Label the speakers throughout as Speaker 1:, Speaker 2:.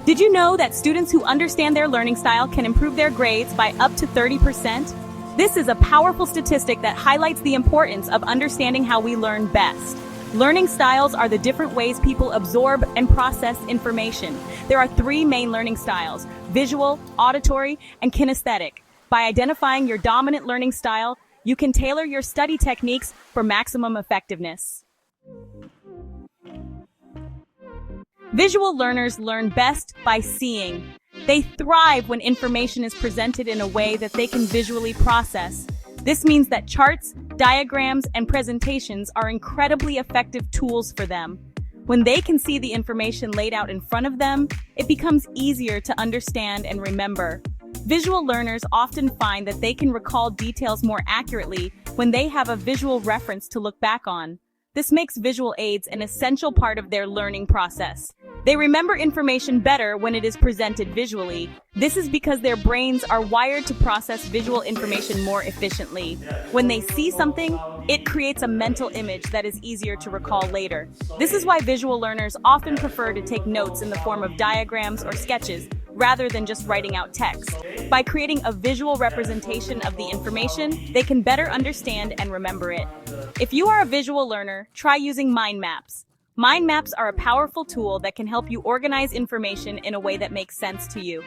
Speaker 1: Did you know that students who understand their learning style can improve their grades by up to 30%? This is a powerful statistic that highlights the importance of understanding how we learn best. Learning styles are the different ways people absorb and process information. There are three main learning styles: visual, auditory, and kinesthetic. By identifying your dominant learning style, you can tailor your study techniques for maximum effectiveness. Visual learners learn best by seeing. They thrive when information is presented in a way that they can visually process. This means that charts, diagrams, and presentations are incredibly effective tools for them. When they can see the information laid out in front of them, it becomes easier to understand and remember. Visual learners often find that they can recall details more accurately when they have a visual reference to look back on. This makes visual aids an essential part of their learning process. They remember information better when it is presented visually. This is because their brains are wired to process visual information more efficiently. When they see something, it creates a mental image that is easier to recall later. This is why visual learners often prefer to take notes in the form of diagrams or sketches, rather than just writing out text. By creating a visual representation of the information, they can better understand and remember it. If you are a visual learner, try using mind maps. Mind maps are a powerful tool that can help you organize information in a way that makes sense to you.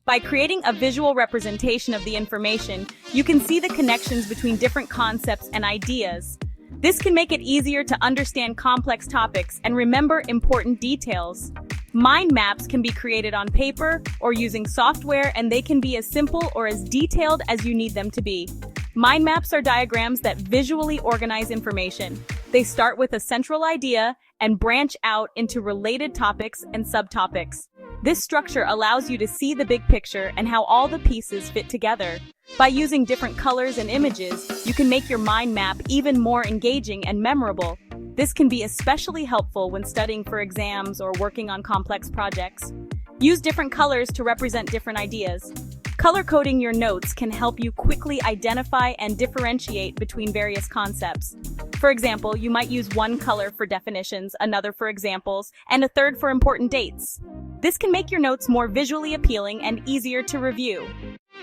Speaker 1: By creating a visual representation of the information, you can see the connections between different concepts and ideas. This can make it easier to understand complex topics and remember important details. Mind maps can be created on paper or using software, and they can be as simple or as detailed as you need them to be. Mind maps are diagrams that visually organize information. They start with a central idea and branch out into related topics and subtopics. This structure allows you to see the big picture and how all the pieces fit together. By using different colors and images, you can make your mind map even more engaging and memorable. This can be especially helpful when studying for exams or working on complex projects. Use different colors to represent different ideas. Color coding your notes can help you quickly identify and differentiate between various concepts. For example, you might use one color for definitions, another for examples, and a third for important dates. This can make your notes more visually appealing and easier to review.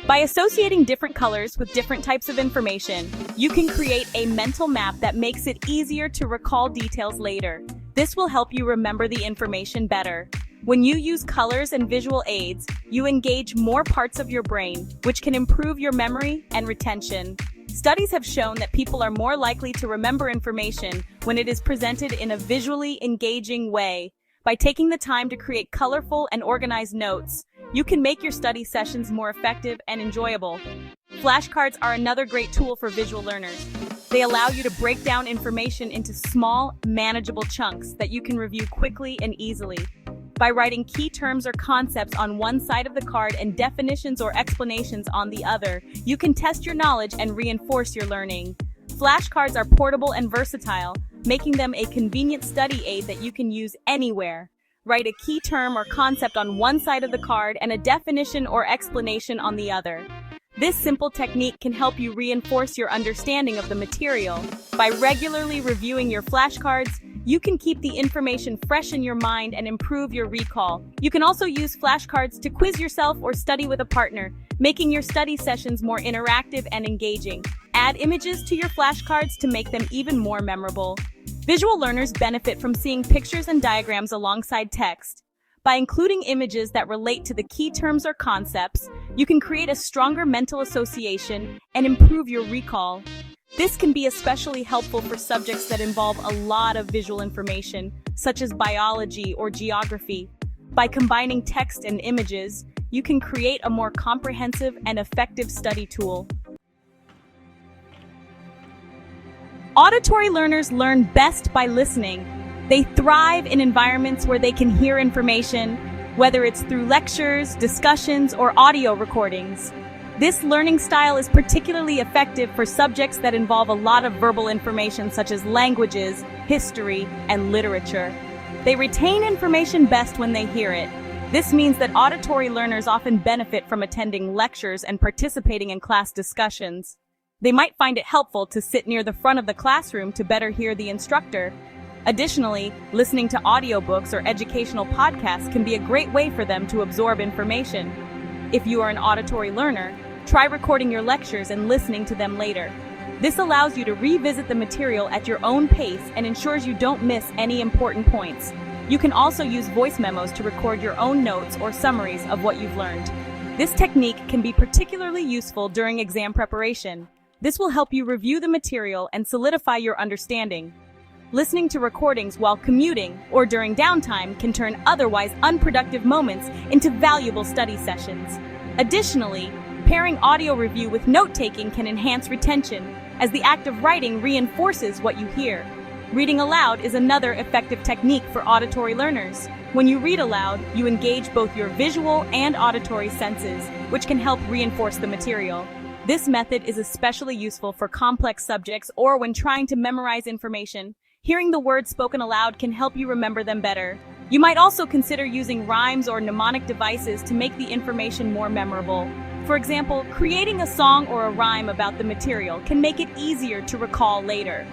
Speaker 1: By associating different colors with different types of information, you can create a mental map that makes it easier to recall details later. This will help you remember the information better. When you use colors and visual aids, you engage more parts of your brain, which can improve your memory and retention. Studies have shown that people are more likely to remember information when it is presented in a visually engaging way. By taking the time to create colorful and organized notes, you can make your study sessions more effective and enjoyable. Flashcards are another great tool for visual learners. They allow you to break down information into small, manageable chunks that you can review quickly and easily. By writing key terms or concepts on one side of the card and definitions or explanations on the other, you can test your knowledge and reinforce your learning. Flashcards are portable and versatile, making them a convenient study aid that you can use anywhere. Write a key term or concept on one side of the card and a definition or explanation on the other. This simple technique can help you reinforce your understanding of the material. By regularly reviewing your flashcards, you can keep the information fresh in your mind and improve your recall. You can also use flashcards to quiz yourself or study with a partner, making your study sessions more interactive and engaging. Add images to your flashcards to make them even more memorable. Visual learners benefit from seeing pictures and diagrams alongside text. By including images that relate to the key terms or concepts, you can create a stronger mental association and improve your recall. This can be especially helpful for subjects that involve a lot of visual information, such as biology or geography. By combining text and images, you can create a more comprehensive and effective study tool. Auditory learners learn best by listening. They thrive in environments where they can hear information, whether it's through lectures, discussions, or audio recordings. This learning style is particularly effective for subjects that involve a lot of verbal information such as languages, history, and literature. They retain information best when they hear it. This means that auditory learners often benefit from attending lectures and participating in class discussions. They might find it helpful to sit near the front of the classroom to better hear the instructor. Additionally, listening to audiobooks or educational podcasts can be a great way for them to absorb information. If you are an auditory learner, try recording your lectures and listening to them later. This allows you to revisit the material at your own pace and ensures you don't miss any important points. You can also use voice memos to record your own notes or summaries of what you've learned. This technique can be particularly useful during exam preparation. This will help you review the material and solidify your understanding. Listening to recordings while commuting or during downtime can turn otherwise unproductive moments into valuable study sessions. Additionally, pairing audio review with note-taking can enhance retention, as the act of writing reinforces what you hear. Reading aloud is another effective technique for auditory learners. When you read aloud, you engage both your visual and auditory senses, which can help reinforce the material. This method is especially useful for complex subjects or when trying to memorize information. Hearing the words spoken aloud can help you remember them better. You might also consider using rhymes or mnemonic devices to make the information more memorable. For example, creating a song or a rhyme about the material can make it easier to recall later.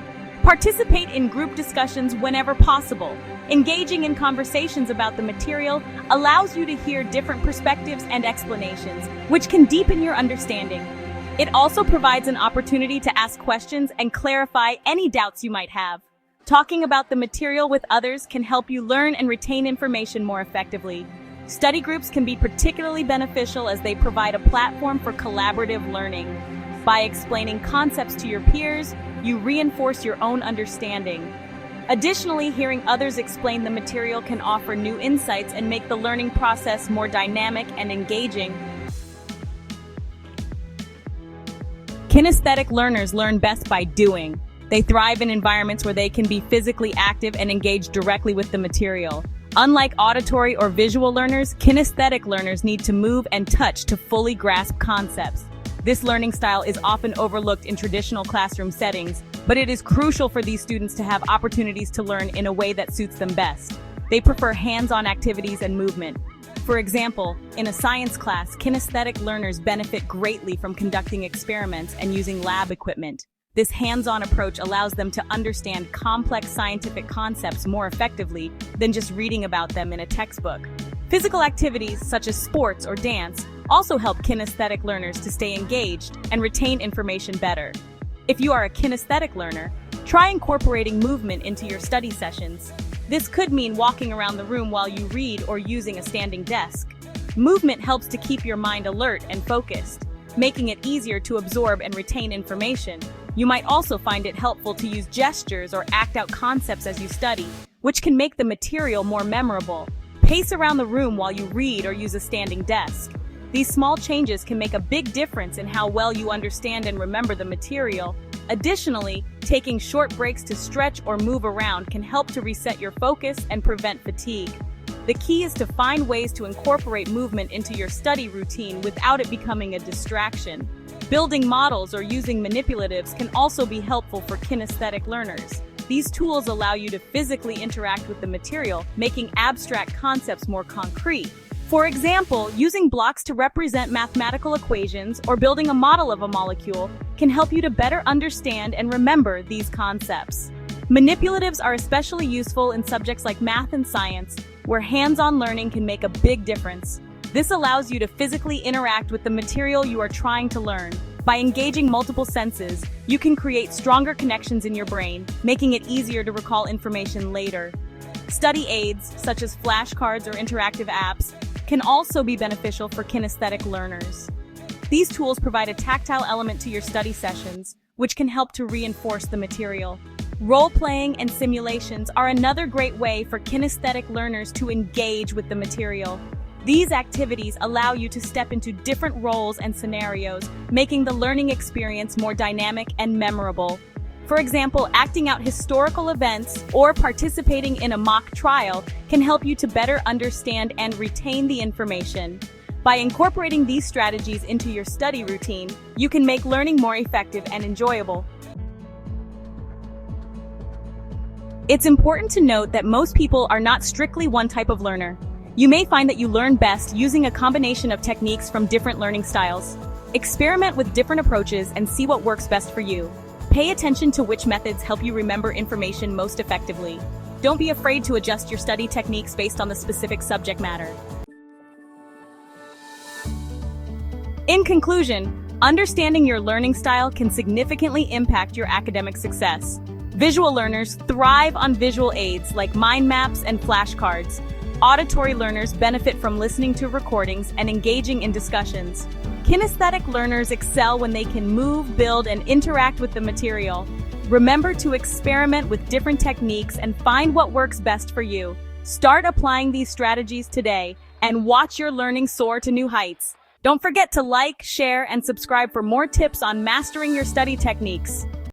Speaker 1: Participate in group discussions whenever possible. Engaging in conversations about the material allows you to hear different perspectives and explanations, which can deepen your understanding. It also provides an opportunity to ask questions and clarify any doubts you might have. Talking about the material with others can help you learn and retain information more effectively. Study groups can be particularly beneficial as they provide a platform for collaborative learning. By explaining concepts to your peers, you reinforce your own understanding. Additionally, hearing others explain the material can offer new insights and make the learning process more dynamic and engaging. Kinesthetic learners learn best by doing. They thrive in environments where they can be physically active and engage directly with the material. Unlike auditory or visual learners, kinesthetic learners need to move and touch to fully grasp concepts. This learning style is often overlooked in traditional classroom settings, but it is crucial for these students to have opportunities to learn in a way that suits them best. They prefer hands-on activities and movement. For example, in a science class, kinesthetic learners benefit greatly from conducting experiments and using lab equipment. This hands-on approach allows them to understand complex scientific concepts more effectively than just reading about them in a textbook. Physical activities such as sports or dance also help kinesthetic learners to stay engaged and retain information better. If you are a kinesthetic learner, try incorporating movement into your study sessions. This could mean walking around the room while you read or using a standing desk. Movement helps to keep your mind alert and focused, making it easier to absorb and retain information. You might also find it helpful to use gestures or act out concepts as you study, which can make the material more memorable. Pace around the room while you read or use a standing desk. These small changes can make a big difference in how well you understand and remember the material. Additionally, taking short breaks to stretch or move around can help to reset your focus and prevent fatigue. The key is to find ways to incorporate movement into your study routine without it becoming a distraction. Building models or using manipulatives can also be helpful for kinesthetic learners. These tools allow you to physically interact with the material, making abstract concepts more concrete. For example, using blocks to represent mathematical equations or building a model of a molecule can help you to better understand and remember these concepts. Manipulatives are especially useful in subjects like math and science, where hands-on learning can make a big difference. This allows you to physically interact with the material you are trying to learn. By engaging multiple senses, you can create stronger connections in your brain, making it easier to recall information later. Study aids, such as flashcards or interactive apps, can also be beneficial for kinesthetic learners. These tools provide a tactile element to your study sessions, which can help to reinforce the material. Role-playing and simulations are another great way for kinesthetic learners to engage with the material. These activities allow you to step into different roles and scenarios, making the learning experience more dynamic and memorable. For example, acting out historical events or participating in a mock trial can help you to better understand and retain the information. By incorporating these strategies into your study routine, you can make learning more effective and enjoyable. It's important to note that most people are not strictly one type of learner. You may find that you learn best using a combination of techniques from different learning styles. Experiment with different approaches and see what works best for you. Pay attention to which methods help you remember information most effectively. Don't be afraid to adjust your study techniques based on the specific subject matter. In conclusion, understanding your learning style can significantly impact your academic success. Visual learners thrive on visual aids like mind maps and flashcards. Auditory learners benefit from listening to recordings and engaging in discussions. Kinesthetic learners excel when they can move, build, and interact with the material. Remember to experiment with different techniques and find what works best for you. Start applying these strategies today and watch your learning soar to new heights. Don't forget to like, share, and subscribe for more tips on mastering your study techniques.